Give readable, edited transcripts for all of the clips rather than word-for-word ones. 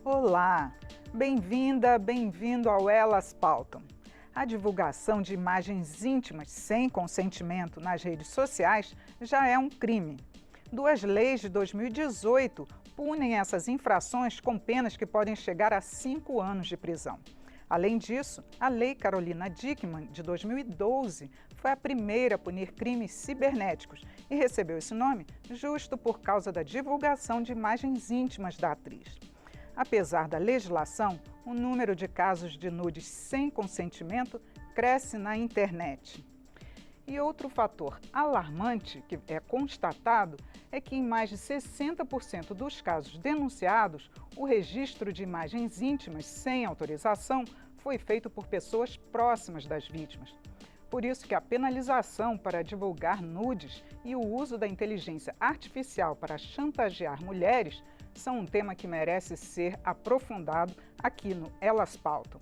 Olá, bem-vinda, bem-vindo ao Elas Pautam. A divulgação de imagens íntimas sem consentimento nas redes sociais já é um crime. Duas leis de 2018 punem essas infrações com penas que podem chegar a 5 anos de prisão. Além disso, a Lei Carolina Dickmann, de 2012, foi a primeira a punir crimes cibernéticos e recebeu esse nome justo por causa da divulgação de imagens íntimas da atriz. Apesar da legislação, o número de casos de nudes sem consentimento cresce na internet. E outro fator alarmante que é constatado é que em mais de 60% dos casos denunciados, o registro de imagens íntimas sem autorização foi feito por pessoas próximas das vítimas. Por isso que a penalização para divulgar nudes e o uso da inteligência artificial para chantagear mulheres são um tema que merece ser aprofundado aqui no Elas Pautam.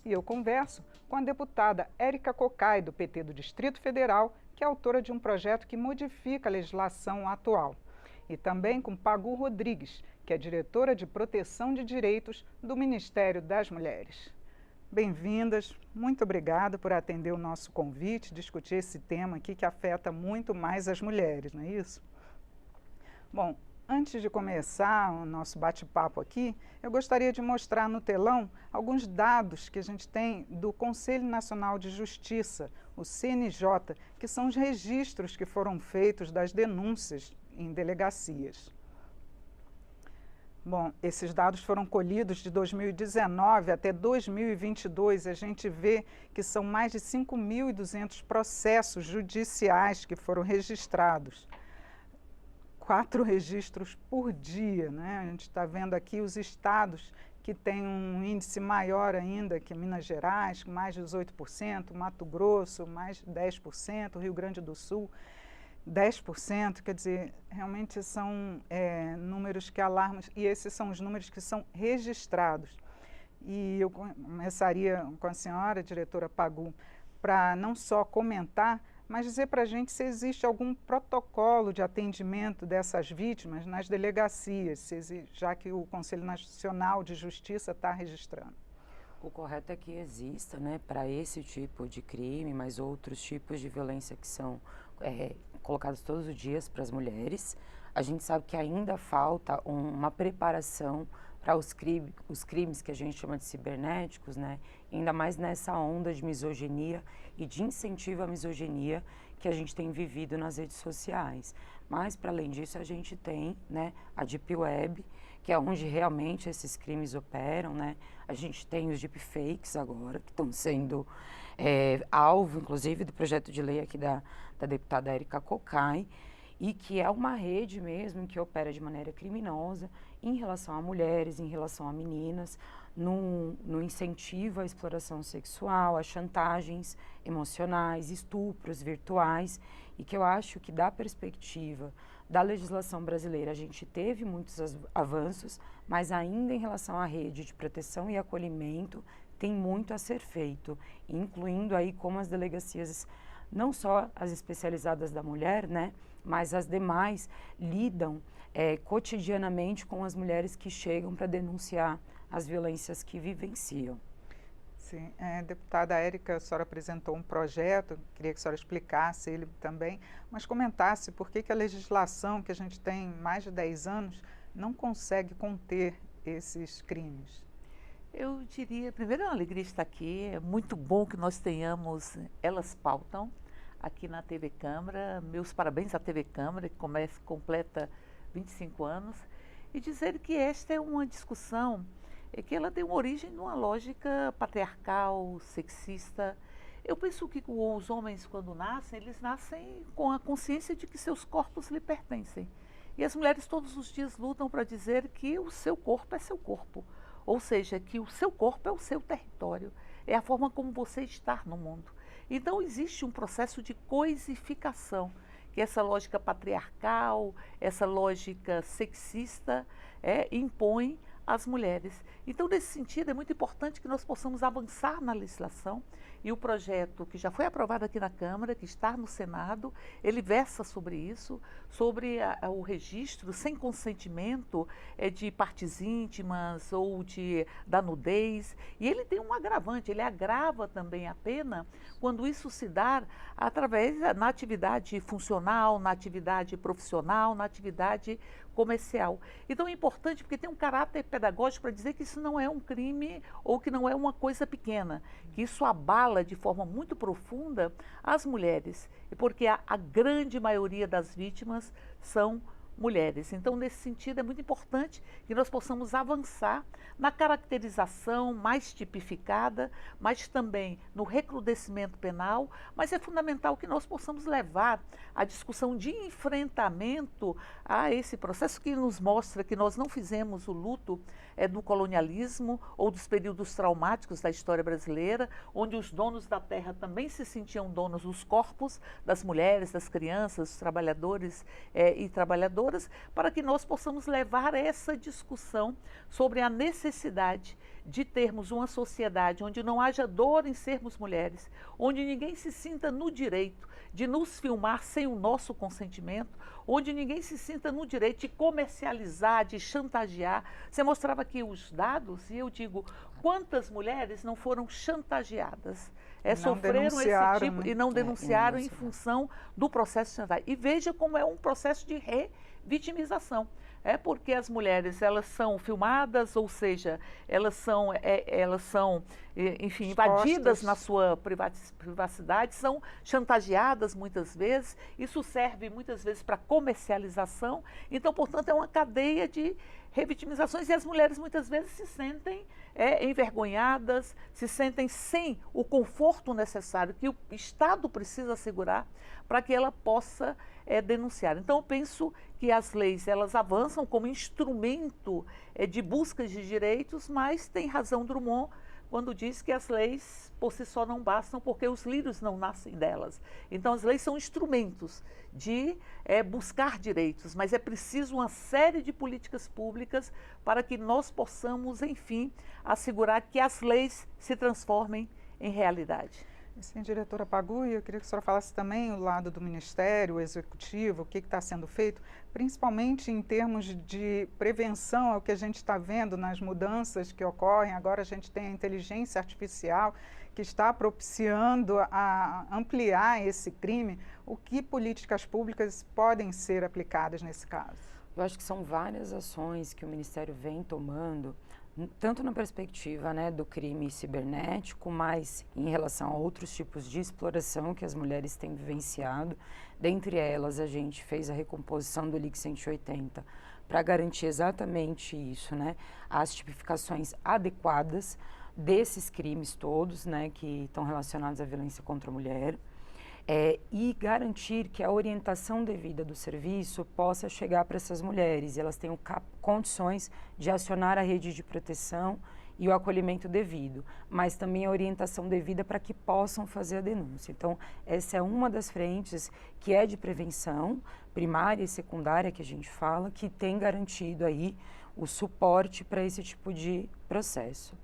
E eu converso com a deputada Érica Cocai, do PT do Distrito Federal, que é autora de um projeto que modifica a legislação atual. E também com Pagu Rodrigues, que é diretora de Proteção de Direitos do Ministério das Mulheres. Bem-vindas, muito obrigada por atender o nosso convite, discutir esse tema aqui que afeta muito mais as mulheres, não é isso? Bom, antes de começar o nosso bate-papo aqui, eu gostaria de mostrar no telão alguns dados que a gente tem do Conselho Nacional de Justiça, o CNJ, que são os registros que foram feitos das denúncias em delegacias. Bom, esses dados foram colhidos de 2019 até 2022. A gente vê que são mais de 5.200 processos judiciais que foram registrados. 4 registros por dia, né? A gente está vendo aqui os estados que têm um índice maior ainda, que Minas Gerais, com mais de 18%, Mato Grosso, mais de 10%, Rio Grande do Sul, 10%, quer dizer, realmente são números que alarmam, e esses são os números que são registrados. E eu começaria com a senhora, diretora Pagu, para não só comentar, mas dizer para a gente se existe algum protocolo de atendimento dessas vítimas nas delegacias, já que o Conselho Nacional de Justiça está registrando. O correto é que exista, né, para esse tipo de crime, mas outros tipos de violência que são colocados todos os dias para as mulheres. A gente sabe que ainda falta uma preparação para os crimes que a gente chama de cibernéticos, né? Ainda mais nessa onda de misoginia e de incentivo à misoginia que a gente tem vivido nas redes sociais. Mas, para além disso, a gente tem, né, a Deep Web, que é onde realmente esses crimes operam, né? A gente tem os deepfakes agora, que estão sendo alvo, inclusive, do projeto de lei aqui da deputada Érica Cocai, e que é uma rede mesmo que opera de maneira criminosa em relação a mulheres, em relação a meninas, no incentivo à exploração sexual, a chantagens emocionais, estupros virtuais, e que eu acho que da perspectiva da legislação brasileira a gente teve muitos avanços, mas ainda em relação à rede de proteção e acolhimento tem muito a ser feito, incluindo aí como as delegacias, não só as especializadas da mulher, né, mas as demais lidam cotidianamente com as mulheres que chegam para denunciar as violências que vivenciam. Sim, deputada Érica, a senhora apresentou um projeto, queria que a senhora explicasse ele também, mas comentasse por que a legislação que a gente tem mais de 10 anos não consegue conter esses crimes. Eu diria, primeiro é uma alegria estar aqui, é muito bom que nós tenhamos Elas Pautam aqui na TV Câmara. Meus parabéns à TV Câmara, que completa 25 anos, e dizer que esta é uma discussão que ela tem uma origem numa lógica patriarcal, sexista. Eu penso que os homens, quando nascem, eles nascem com a consciência de que seus corpos lhe pertencem. E as mulheres todos os dias lutam para dizer que o seu corpo é seu corpo. Ou seja, que o seu corpo é o seu território, é a forma como você está no mundo. Então existe um processo de coisificação, que essa lógica patriarcal, essa lógica sexista impõe às mulheres. Então, nesse sentido, é muito importante que nós possamos avançar na legislação e o projeto que já foi aprovado aqui na Câmara, que está no Senado, ele versa sobre isso, sobre o registro sem consentimento de partes íntimas ou da nudez. E ele tem um agravante, ele agrava também a pena quando isso se dá através na atividade funcional, na atividade profissional, na atividade comercial. Então é importante porque tem um caráter pedagógico para dizer que isso não é um crime ou que não é uma coisa pequena, que isso abala de forma muito profunda as mulheres, e porque a grande maioria das vítimas são mulheres. Então, nesse sentido, é muito importante que nós possamos avançar na caracterização mais tipificada, mas também no recrudescimento penal, mas é fundamental que nós possamos levar a discussão de enfrentamento a esse processo que nos mostra que nós não fizemos o luto do colonialismo ou dos períodos traumáticos da história brasileira, onde os donos da terra também se sentiam donos dos corpos das mulheres, das crianças, dos trabalhadores e trabalhadoras, para que nós possamos levar essa discussão sobre a necessidade de termos uma sociedade onde não haja dor em sermos mulheres, onde ninguém se sinta no direito de nos filmar sem o nosso consentimento, onde ninguém se sinta no direito de comercializar, de chantagear. Você mostrava aqui os dados e eu digo, quantas mulheres não foram chantageadas? Sofreram esse tipo e não denunciaram em função do processo de chantagem. E veja como é um processo de revitimização. É porque as mulheres, elas são filmadas, ou seja, elas são enfim, invadidas na sua privacidade, são chantageadas muitas vezes, isso serve muitas vezes para comercialização, então, portanto, é uma cadeia de revitimizações e as mulheres muitas vezes se sentem envergonhadas, se sentem sem o conforto necessário que o Estado precisa assegurar para que ela possa denunciar. Então, eu penso que as leis, elas avançam como instrumento de busca de direitos, mas tem razão Drummond quando diz que as leis por si só não bastam porque os lírios não nascem delas. Então, as leis são instrumentos de buscar direitos, mas é preciso uma série de políticas públicas para que nós possamos, enfim, assegurar que as leis se transformem em realidade. Sim, diretora Pagui, eu queria que a senhora falasse também o lado do Ministério, o Executivo, o que está sendo feito, principalmente em termos de prevenção ao que a gente está vendo nas mudanças que ocorrem. Agora a gente tem a inteligência artificial que está propiciando a ampliar esse crime. O que políticas públicas podem ser aplicadas nesse caso? Eu acho que são várias ações que o Ministério vem tomando, tanto na perspectiva do crime cibernético, mas em relação a outros tipos de exploração que as mulheres têm vivenciado. Dentre elas, a gente fez a recomposição do LIC 180 para garantir exatamente isso, as tipificações adequadas desses crimes todos, que estão relacionados à violência contra a mulher. E garantir que a orientação devida do serviço possa chegar para essas mulheres e elas tenham condições de acionar a rede de proteção e o acolhimento devido, mas também a orientação devida para que possam fazer a denúncia. Então, essa é uma das frentes que é de prevenção primária e secundária que a gente fala, que tem garantido aí o suporte para esse tipo de processo.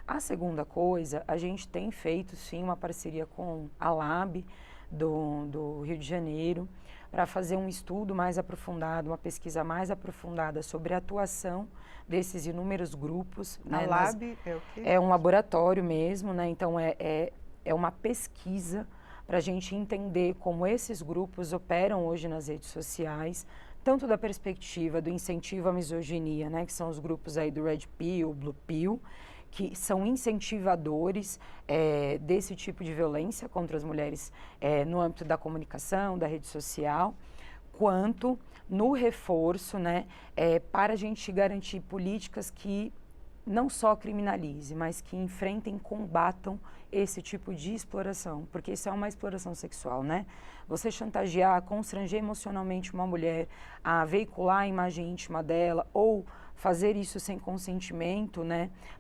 A segunda coisa, a gente tem feito sim uma parceria com a LAB, do Rio de Janeiro, para fazer um estudo mais aprofundado, uma pesquisa mais aprofundada sobre a atuação desses inúmeros grupos. A LAB é o quê? É um laboratório mesmo, então é uma pesquisa para a gente entender como esses grupos operam hoje nas redes sociais, tanto da perspectiva do incentivo à misoginia, que são os grupos aí do Red Pill, Blue Pill, que são incentivadores desse tipo de violência contra as mulheres no âmbito da comunicação, da rede social, quanto no reforço, para a gente garantir políticas que não só criminalizem, mas que enfrentem e combatam esse tipo de exploração, porque isso é uma exploração sexual, Você chantagear, constranger emocionalmente uma mulher a veicular a imagem íntima dela ou fazer isso sem consentimento,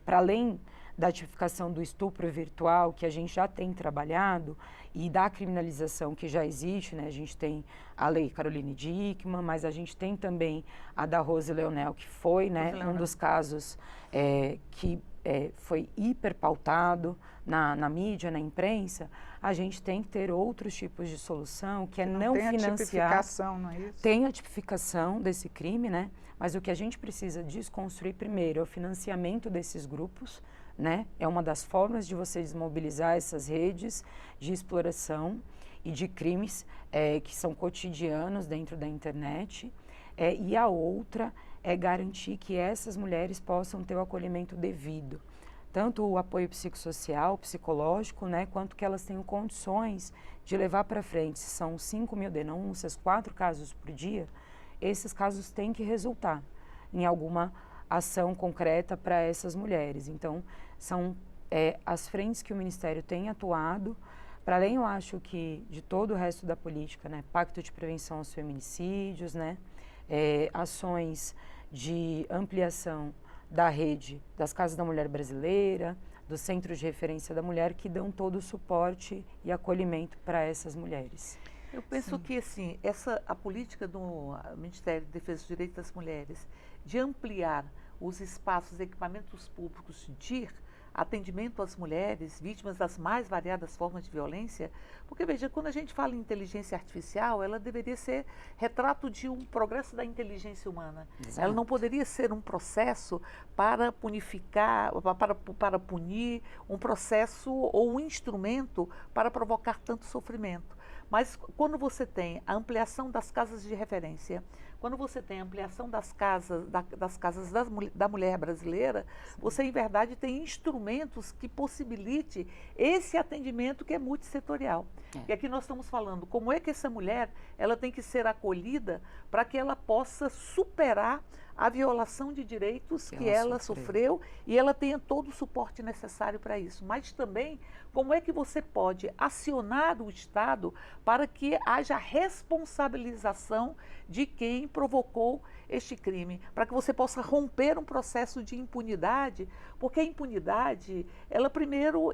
para além da tipificação do estupro virtual, que a gente já tem trabalhado, e da criminalização que já existe, né? A gente tem a lei Caroline Dickmann, mas a gente tem também a da Rose Leonel, que foi, né, um dos casos que foi hiper pautado na mídia, na imprensa. A gente tem que ter outros tipos de solução, que é não financiar. Tem a tipificação, não é isso? Tem a tipificação desse crime, né? Mas o que a gente precisa desconstruir primeiro é o financiamento desses grupos, né? É uma das formas de você desmobilizar essas redes de exploração e de crimes que são cotidianos dentro da internet. E a outra é garantir que essas mulheres possam ter o acolhimento devido. Tanto o apoio psicossocial, psicológico, né? Quanto que elas tenham condições de levar para frente. Se são 5.000 denúncias, 4 casos por dia, esses casos têm que resultar em alguma ação concreta para essas mulheres. Então, são as frentes que o Ministério tem atuado, para além, eu acho que, de todo o resto da política, né? Pacto de prevenção aos feminicídios, né? Ações de ampliação da rede das Casas da Mulher Brasileira, dos Centros de Referência da Mulher, que dão todo o suporte e acolhimento para essas mulheres. Eu penso que assim, a política do Ministério da Defesa dos Direitos das Mulheres de ampliar os espaços, equipamentos públicos de atendimento às mulheres vítimas das mais variadas formas de violência, porque veja, quando a gente fala em inteligência artificial, ela deveria ser retrato de um progresso da inteligência humana. Exato. Ela não poderia ser um processo para punificar, para punir, um processo ou um instrumento para provocar tanto sofrimento. Mas quando você tem a ampliação das casas de referência, quando você tem a ampliação das casas da mulher brasileira, você, em verdade, tem instrumentos que possibilite esse atendimento que é multissetorial. E aqui nós estamos falando como é que essa mulher ela tem que ser acolhida para que ela possa superar a violação de direitos que ela sofreu e ela tenha todo o suporte necessário para isso. Mas também, como é que você pode acionar o Estado para que haja responsabilização de quem provocou este crime, para que você possa romper um processo de impunidade, porque a impunidade, ela primeiro,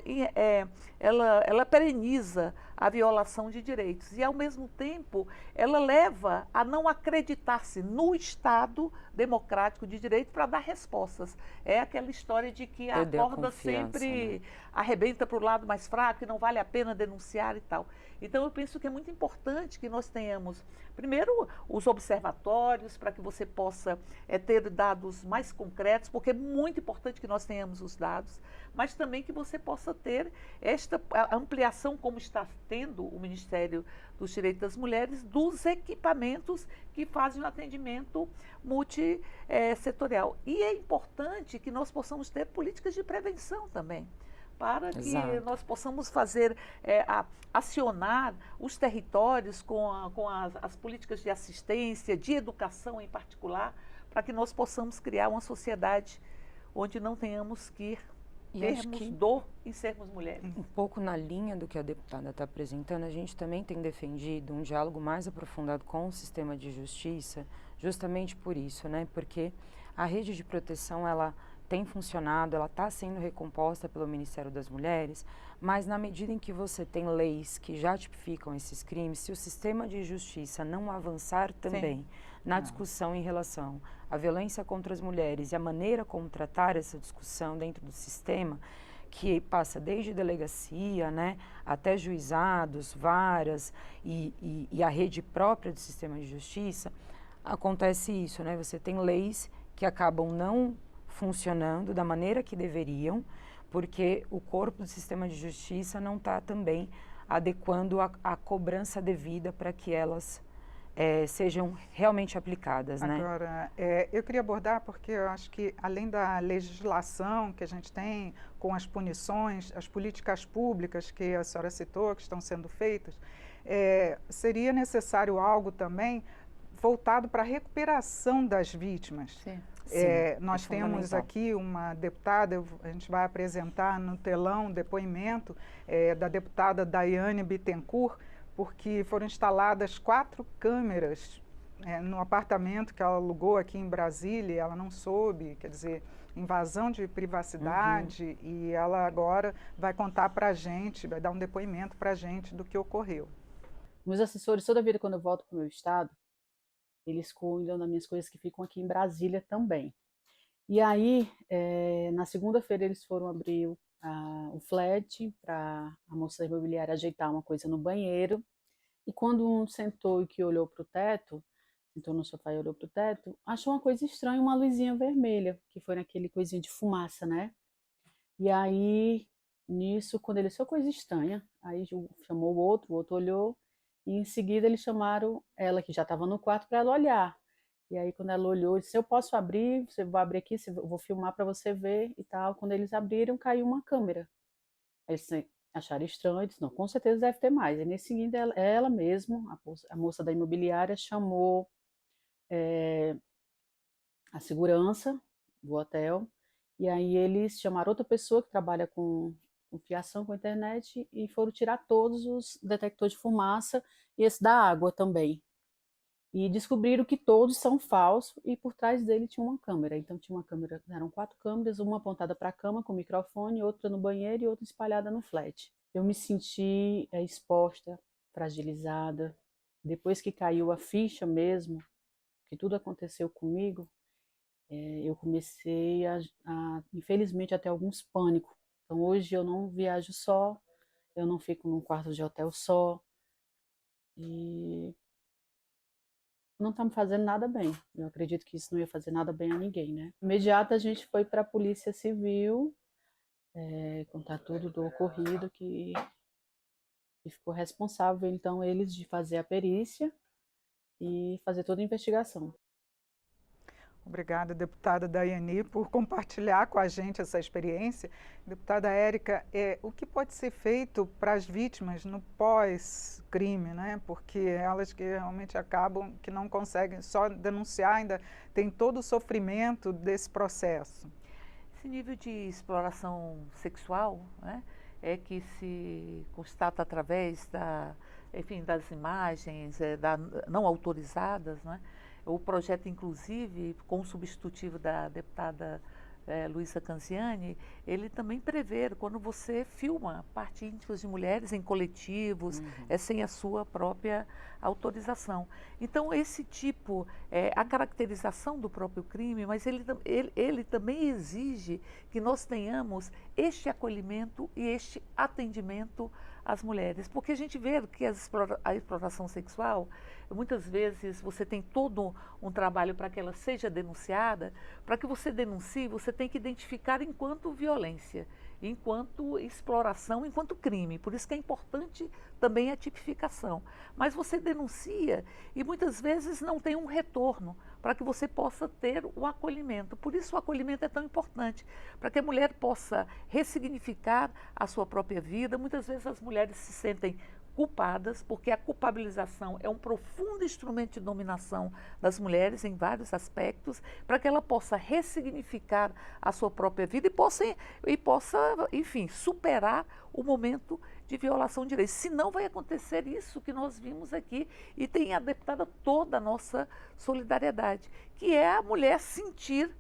ela pereniza a violação de direitos e, ao mesmo tempo, ela leva a não acreditar-se no Estado democrático de direito para dar respostas. É aquela história de que a corda sempre arrebenta para o lado mais fraco e não vale a pena denunciar e tal. Então, eu penso que é muito importante que nós tenhamos, primeiro, os observatórios, para que você possa ter dados mais concretos, porque é muito importante que nós tenhamos os dados, mas também que você possa ter esta ampliação, como está tendo o Ministério dos Direitos das Mulheres, dos equipamentos que fazem o atendimento multissetorial. E é importante que nós possamos ter políticas de prevenção também, para que nós possamos fazer, acionar os territórios com as políticas de assistência, de educação em particular, para que nós possamos criar uma sociedade onde não tenhamos que termos dor em sermos mulheres. Um pouco na linha do que a deputada está apresentando, a gente também tem defendido um diálogo mais aprofundado com o sistema de justiça, justamente por isso, né? Porque a rede de proteção, ela tem funcionado, ela está sendo recomposta pelo Ministério das Mulheres, mas na medida em que você tem leis que já tipificam esses crimes, se o sistema de justiça não avançar também na discussão em relação à violência contra as mulheres e a maneira como tratar essa discussão dentro do sistema, que passa desde delegacia, né, até juizados, varas e a rede própria do sistema de justiça, acontece isso, né? Você tem leis que acabam não funcionando da maneira que deveriam, porque o corpo do sistema de justiça não está também adequando a cobrança devida para que elas sejam realmente aplicadas, né? Agora, eu queria abordar porque eu acho que, além da legislação que a gente tem, com as punições, as políticas públicas que a senhora citou, que estão sendo feitas, seria necessário algo também voltado para a recuperação das vítimas. Sim. Nós temos aqui uma deputada, a gente vai apresentar no telão um depoimento da deputada Daiane Bittencourt, porque foram instaladas 4 câmeras no apartamento que ela alugou aqui em Brasília, ela não soube, quer dizer, invasão de privacidade, e ela agora vai contar para a gente, vai dar um depoimento para a gente do que ocorreu. Meus assessores, toda vida quando eu volto para o meu estado, eles cuidam das minhas coisas que ficam aqui em Brasília também. E aí, na segunda-feira, eles foram abrir o flat para a moça da imobiliária ajeitar uma coisa no banheiro. E quando um sentou e que olhou para o teto, sentou no sofá e olhou para o teto, achou uma coisa estranha, uma luzinha vermelha, que foi naquele coisinho de fumaça, né? E aí, nisso, quando ele achou coisa estranha, aí chamou o outro olhou, e em seguida eles chamaram ela, que já estava no quarto, para ela olhar. E aí, quando ela olhou, disse: eu posso abrir, você vai abrir aqui, eu vou filmar para você ver e tal. Quando eles abriram, caiu uma câmera. Aí eles acharam estranho, disse: não, com certeza deve ter mais. E nesse seguinte, ela mesma, a moça da imobiliária, chamou a segurança do hotel, e aí eles chamaram outra pessoa que trabalha com fiação, com internet, e foram tirar todos os detectores de fumaça e esse da água também. E descobriram que todos são falsos, e por trás dele tinha uma câmera. Então tinha uma câmera, eram 4 câmeras, uma apontada para a cama com microfone, outra no banheiro e outra espalhada no flat. Eu me senti exposta, fragilizada. Depois que caiu a ficha mesmo, que tudo aconteceu comigo, eu comecei infelizmente, a ter alguns pânicos. Então hoje eu não viajo só, eu não fico num quarto de hotel só, e não está me fazendo nada bem. Eu acredito que isso não ia fazer nada bem a ninguém, né? Imediato a gente foi para a Polícia Civil, contar tudo do ocorrido, que ficou responsável, então, eles de fazer a perícia e fazer toda a investigação. Obrigada, deputada Daiane, por compartilhar com a gente essa experiência. Deputada Érica, o que pode ser feito para as vítimas no pós-crime, né? Porque elas que realmente acabam, que não conseguem só denunciar, ainda tem todo o sofrimento desse processo. Esse nível de exploração sexual, né, é que se constata através das imagens não autorizadas, né? O projeto, inclusive, com o substitutivo da deputada Luísa Canziani, ele também prevê, quando você filma partes íntimas de mulheres em coletivos, sem a sua própria autorização. Então, esse tipo, a caracterização do próprio crime, mas ele também exige que nós tenhamos este acolhimento e este atendimento às mulheres. Porque a gente vê que a exploração sexual, muitas vezes você tem todo um trabalho para que ela seja denunciada. Para que você denuncie, você tem que identificar enquanto violência, enquanto exploração, enquanto crime. Por isso que é importante também a tipificação. Mas você denuncia e muitas vezes não tem um retorno para que você possa ter o acolhimento. Por isso o acolhimento é tão importante, para que a mulher possa ressignificar a sua própria vida. Muitas vezes as mulheres se sentem culpadas, porque a culpabilização é um profundo instrumento de dominação das mulheres em vários aspectos, para que ela possa ressignificar a sua própria vida e possa, enfim, superar o momento de violação de direitos. Senão vai acontecer isso que nós vimos aqui, e tem a deputada toda a nossa solidariedade, que é a mulher sentir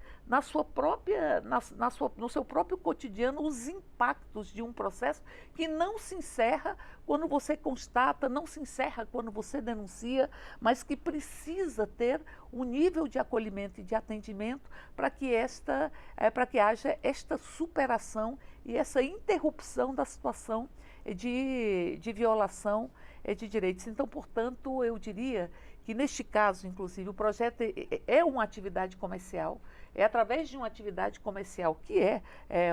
no seu próprio cotidiano os impactos de um processo que não se encerra quando você constata, não se encerra quando você denuncia, mas que precisa ter um nível de acolhimento e de atendimento para que haja esta superação e essa interrupção da situação de violação de direitos. Então, portanto, eu diria que neste caso, inclusive, o projeto é uma atividade comercial, é através de uma atividade comercial que é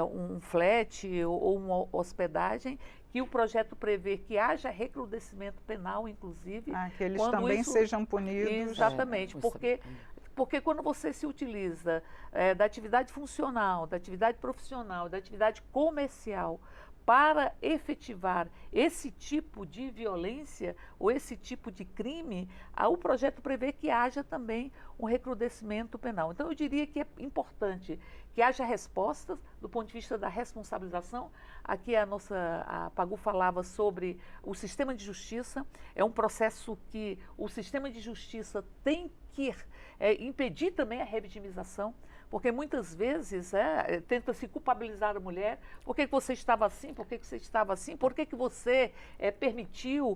um flat ou uma hospedagem, que o projeto prevê que haja recrudescimento penal, inclusive. Que eles também sejam punidos. Exatamente, porque quando você se utiliza da atividade funcional, da atividade profissional, da atividade comercial para efetivar esse tipo de violência ou esse tipo de crime, o projeto prevê que haja também um recrudescimento penal. Então, eu diria que é importante que haja respostas do ponto de vista da responsabilização. Aqui a Pagu falava sobre o sistema de justiça. É um processo que o sistema de justiça tem que impedir também a revitimização, porque muitas vezes tenta-se culpabilizar a mulher. Por que você estava assim? Por que você estava assim? Por que você permitiu?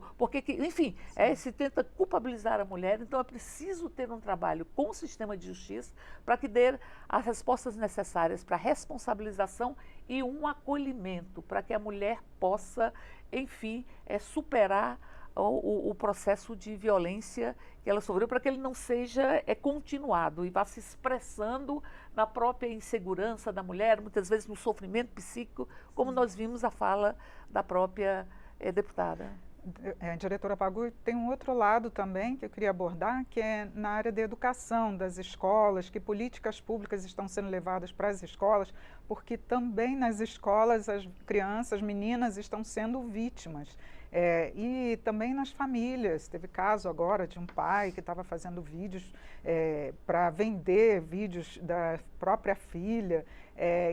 Enfim, se tenta culpabilizar a mulher. Então é preciso ter um trabalho com o sistema de justiça para que dê as respostas necessárias para a responsabilização e um acolhimento, para que a mulher possa, enfim, superar o processo de violência que ela sofreu, para que ele não seja continuado e vá se expressando na própria insegurança da mulher, muitas vezes no sofrimento psíquico, como nós vimos a fala da própria deputada. Diretora Pagu, tem um outro lado também que eu queria abordar, que é na área da educação, das escolas, que políticas públicas estão sendo levadas para as escolas, porque também nas escolas as crianças, meninas estão sendo vítimas. E também nas famílias. Teve caso agora de um pai que estava fazendo vídeos para vender vídeos da própria filha.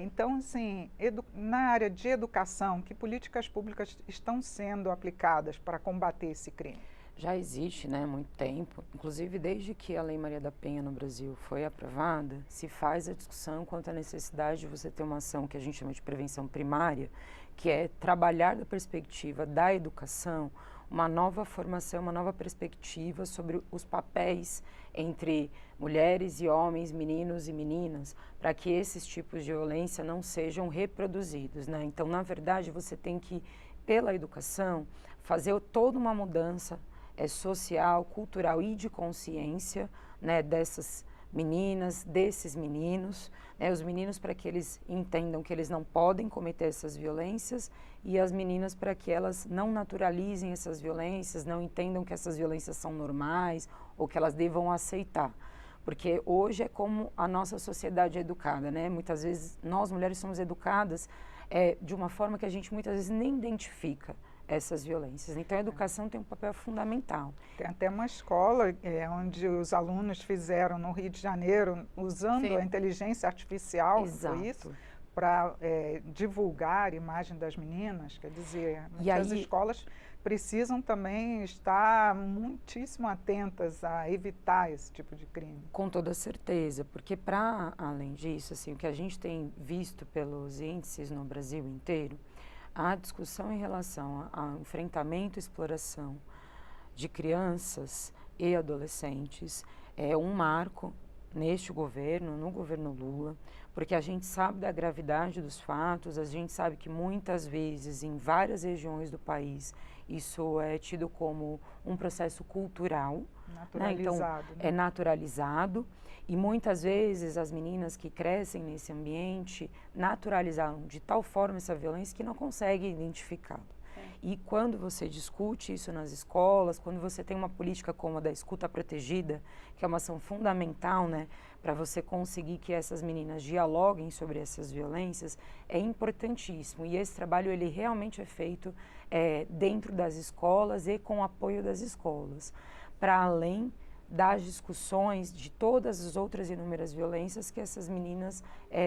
Então, assim, na área de educação, que políticas públicas estão sendo aplicadas para combater esse crime? Já existe, né, há muito tempo, inclusive desde que a Lei Maria da Penha no Brasil foi aprovada, se faz a discussão quanto à necessidade de você ter uma ação que a gente chama de prevenção primária, que é trabalhar da perspectiva da educação, uma nova formação, uma nova perspectiva sobre os papéis entre mulheres e homens, meninos e meninas, para que esses tipos de violência não sejam reproduzidos, né? Então, na verdade, você tem que, pela educação, fazer toda uma mudança social, cultural e de consciência, né, dessas meninas, desses meninos, né, os meninos para que eles entendam que eles não podem cometer essas violências e as meninas para que elas não naturalizem essas violências, não entendam que essas violências são normais ou que elas devam aceitar. Porque hoje é como a nossa sociedade é educada, né? Muitas vezes nós mulheres somos educadas de uma forma que a gente muitas vezes nem identifica essas violências. Então, a educação tem um papel fundamental. Tem até uma escola onde os alunos fizeram no Rio de Janeiro, usando Sim. a inteligência artificial, Exato. foi isso? Para divulgar a imagem das meninas. Quer dizer, muitas escolas precisam também estar muitíssimo atentas a evitar esse tipo de crime. Com toda certeza, porque para além disso, assim, o que a gente tem visto pelos índices no Brasil inteiro, a discussão em relação ao enfrentamento e exploração de crianças e adolescentes é um marco neste governo, no governo Lula, porque a gente sabe da gravidade dos fatos, a gente sabe que muitas vezes em várias regiões do país isso é tido como um processo cultural, naturalizado, né? Então, é naturalizado e muitas vezes as meninas que crescem nesse ambiente naturalizaram de tal forma essa violência que não conseguem identificá-la. E quando você discute isso nas escolas, quando você tem uma política como a da escuta protegida, que é uma ação fundamental, né, para você conseguir que essas meninas dialoguem sobre essas violências, é importantíssimo. E esse trabalho, ele realmente é feito dentro das escolas e com o apoio das escolas, para além das discussões de todas as outras inúmeras violências que essas meninas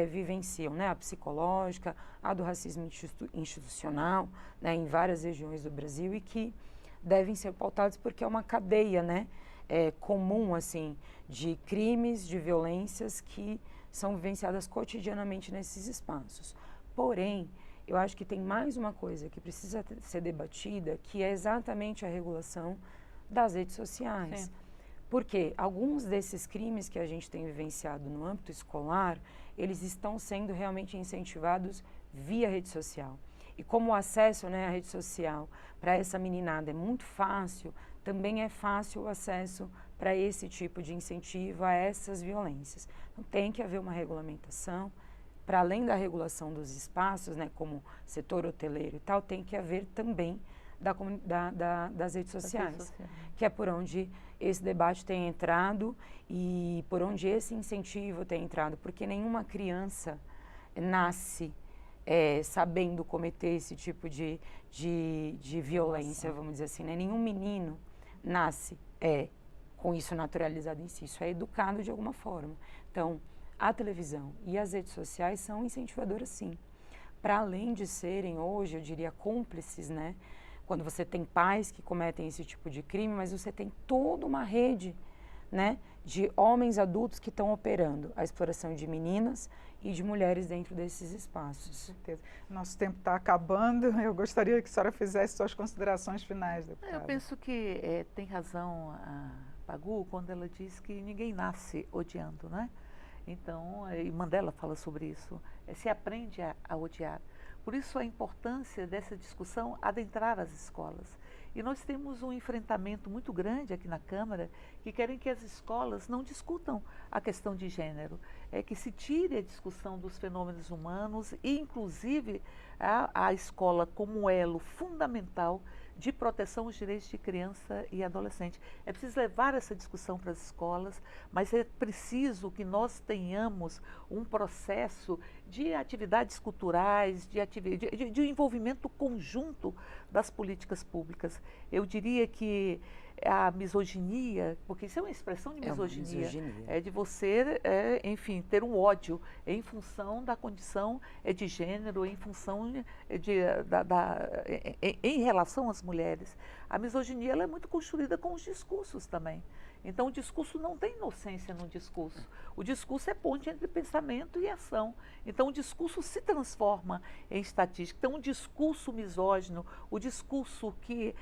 vivenciam, né? A psicológica, a do racismo institucional, né? Em várias regiões do Brasil e que devem ser pautados porque é uma cadeia, né? Comum, assim, de crimes, de violências que são vivenciadas cotidianamente nesses espaços. Porém, eu acho que tem mais uma coisa que precisa ser debatida, que é exatamente a regulação das redes sociais. Sim. Porque alguns desses crimes que a gente tem vivenciado no âmbito escolar, eles estão sendo realmente incentivados via rede social. E como o acesso, né, à rede social para essa meninada é muito fácil, também é fácil o acesso para esse tipo de incentivo a essas violências. Então tem que haver uma regulamentação, para além da regulação dos espaços, né, como setor hoteleiro e tal, tem que haver também das redes sociais, que é por onde esse debate tem entrado e por onde esse incentivo tem entrado, porque nenhuma criança nasce sabendo cometer esse tipo de violência, vamos dizer assim, né? Nenhum menino nasce com isso naturalizado em si, isso é educado de alguma forma. Então, a televisão e as redes sociais são incentivadoras, sim. Para além de serem, hoje, eu diria, cúmplices, né? Quando você tem pais que cometem esse tipo de crime, mas você tem toda uma rede, né, de homens adultos que estão operando a exploração de meninas e de mulheres dentro desses espaços. Com certeza. Nosso tempo está acabando. Eu gostaria que a senhora fizesse suas considerações finais, deputada. Eu penso que tem razão a Pagu quando ela diz que ninguém nasce odiando, né? Então, e Mandela fala sobre isso, se aprende a odiar. Por isso a importância dessa discussão adentrar as escolas. E nós temos um enfrentamento muito grande aqui na Câmara que querem que as escolas não discutam a questão de gênero, que se tire a discussão dos fenômenos humanos e inclusive a escola como elo fundamental de proteção aos direitos de criança e adolescente. É preciso levar essa discussão para as escolas, mas é preciso que nós tenhamos um processo de atividades culturais, de envolvimento conjunto das políticas públicas. Eu diria que a misoginia, porque isso é uma expressão de misoginia, é de você, enfim, ter um ódio em função da condição de gênero, em função em relação às mulheres. A misoginia ela é muito construída com os discursos também. Então, o discurso não tem inocência no discurso. O discurso é ponte entre pensamento e ação. Então, o discurso se transforma em estatística. Então, o discurso misógino, o discurso que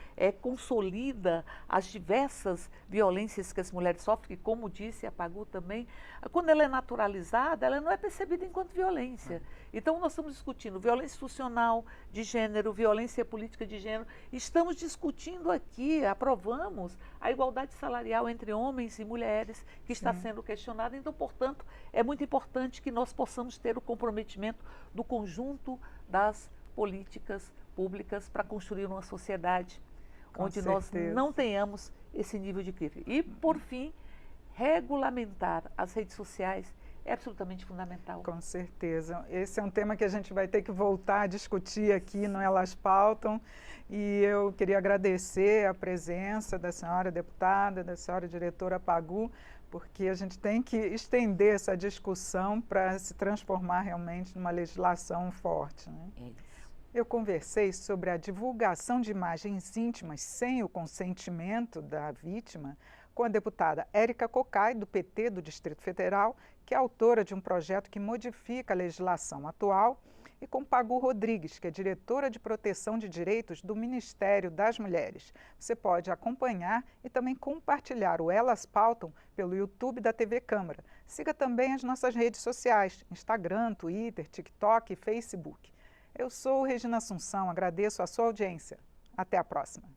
consolida as diversas violências que as mulheres sofrem, que, como disse a Pagu também, quando ela é naturalizada, ela não é percebida enquanto violência. Então, nós estamos discutindo violência institucional de gênero, violência política de gênero. Estamos discutindo aqui, aprovamos a igualdade salarial entre homens e mulheres, que está sendo questionada. Então, portanto, é muito importante que nós possamos ter o comprometimento do conjunto das políticas públicas para construir uma sociedade onde nós não tenhamos esse nível de crime. E, por fim, regulamentar as redes sociais é absolutamente fundamental. Com certeza. Esse é um tema que a gente vai ter que voltar a discutir aqui no Elas Pautam. E eu queria agradecer a presença da senhora deputada, da senhora diretora Pagu, porque a gente tem que estender essa discussão para se transformar realmente numa legislação forte, né? Eu conversei sobre a divulgação de imagens íntimas sem o consentimento da vítima com a deputada Érica Cocai, do PT do Distrito Federal, que é autora de um projeto que modifica a legislação atual, e com Pagu Rodrigues, que é diretora de proteção de direitos do Ministério das Mulheres. Você pode acompanhar e também compartilhar o Elas Pautam pelo YouTube da TV Câmara. Siga também as nossas redes sociais, Instagram, Twitter, TikTok e Facebook. Eu sou Regina Assunção, agradeço a sua audiência. Até a próxima.